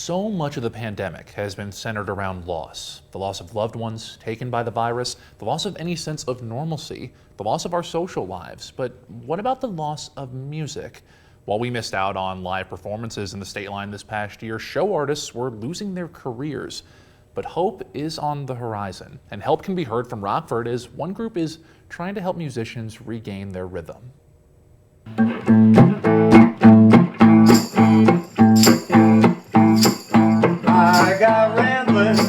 So much of the pandemic has been centered around loss. The loss of loved ones taken by the virus, the loss of any sense of normalcy, the loss of our social lives. But what about the loss of music? While we missed out on live performances in the state line this past year, show artists were losing their careers. But hope is on the horizon, and help can be heard from Rockford as one group is trying to help musicians regain their rhythm. I got rambling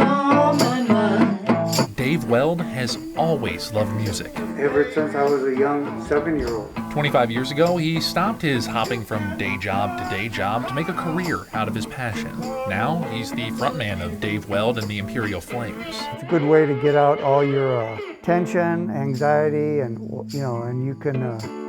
on my mind. Dave Weld has always loved music. Ever since I was a young 7-year-old. 25 years ago, he stopped his hopping from day job to day job to make a career out of his passion. Now, he's the frontman of Dave Weld and the Imperial Flames. It's a good way to get out all your tension, anxiety, and and you can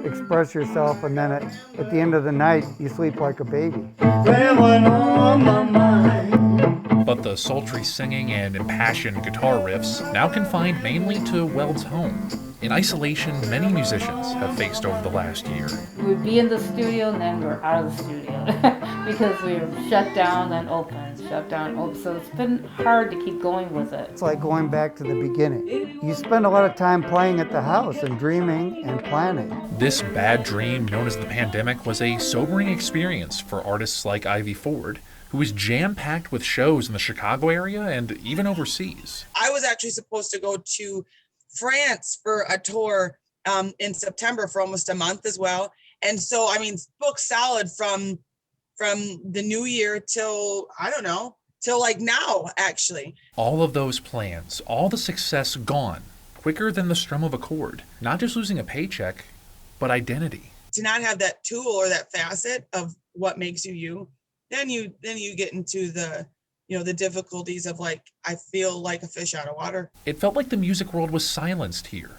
express yourself, and then at the end of the night, you sleep like a baby. Rambling on my mind. But the sultry singing and impassioned guitar riffs, now confined mainly to Weld's home. In isolation, many musicians have faced over the last year. We'd be in the studio and then we're out of the studio because we were shut down and open, shut down, open. So it's been hard to keep going with it. It's like going back to the beginning. You spend a lot of time playing at the house and dreaming and planning. This bad dream, known as the pandemic, was a sobering experience for artists like Ivy Ford, who was jam-packed with shows in the Chicago area and even overseas. I was actually supposed to go to France for a tour in September for almost a month as well. And so, booked solid from the new year till, till like now, actually. All of those plans, all the success gone, quicker than the strum of a chord. Not just losing a paycheck, but identity. To not have that tool or that facet of what makes you you, then you get into the difficulties of like, I feel like a fish out of water. It felt like the music world was silenced here,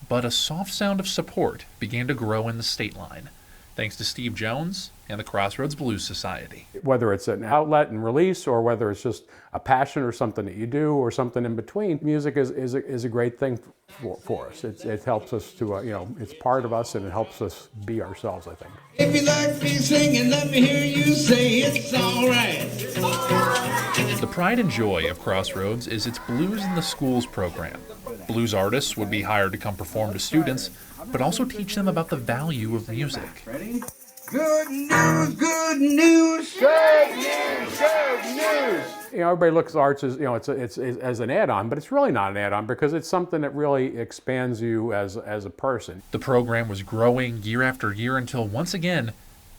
but a soft sound of support began to grow in the state line, thanks to Steve Jones and the Crossroads Blues Society. Whether it's an outlet and release, or whether it's just a passion or something that you do, or something in between, music is a great thing for us. It helps us to, it's part of us, and it helps us be ourselves, I think. If you like me singing, let me hear you say it's all right. The pride and joy of Crossroads is its Blues in the Schools program. Blues artists would be hired to come perform to students, but also teach them about the value of music. Ready? Good news, good news. Good news, good news. Everybody looks at arts as, it's as an add-on, but it's really not an add-on because it's something that really expands you as a person. The program was growing year after year until once again,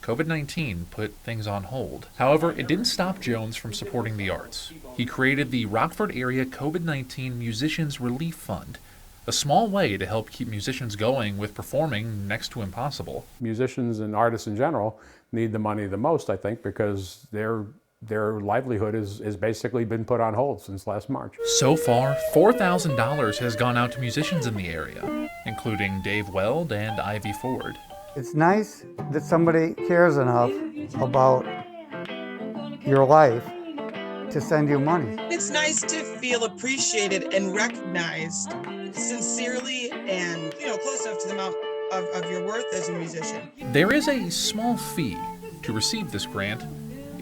COVID-19 put things on hold. However, it didn't stop Jones from supporting the arts. He created the Rockford Area COVID-19 Musicians Relief Fund, a small way to help keep musicians going with performing next to impossible. Musicians and artists in general need the money the most, I think, because their livelihood has basically been put on hold since last March. So far, $4,000 has gone out to musicians in the area, including Dave Weld and Ivy Ford. It's nice that somebody cares enough about your life to send you money. It's nice to feel appreciated and recognized sincerely and, close enough to the amount of your worth as a musician. There is a small fee to receive this grant,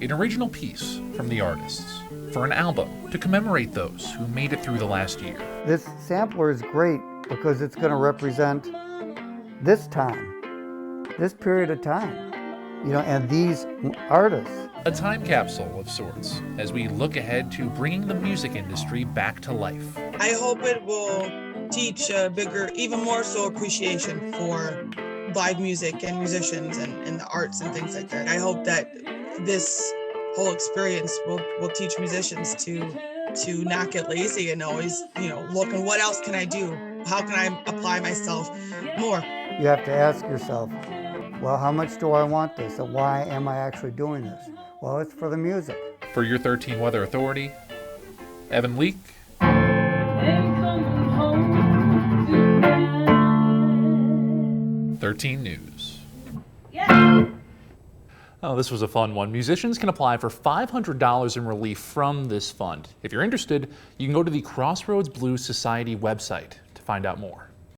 an original piece from the artists, for an album to commemorate those who made it through the last year. This sampler is great because it's going to represent this time, this period of time, and these artists. A time capsule of sorts, as we look ahead to bringing the music industry back to life. I hope it will teach a bigger, even more so appreciation for live music and musicians and the arts and things like that. I hope that this whole experience will teach musicians to not get lazy and always, look and what else can I do? How can I apply myself more? You have to ask yourself, well, how much do I want this, and why am I actually doing this? Well, it's for the music. For your 13 Weather Authority, Evan Leake. 13 News. Yeah. Oh, this was a fun one. Musicians can apply for $500 in relief from this fund. If you're interested, you can go to the Crossroads Blues Society website to find out more.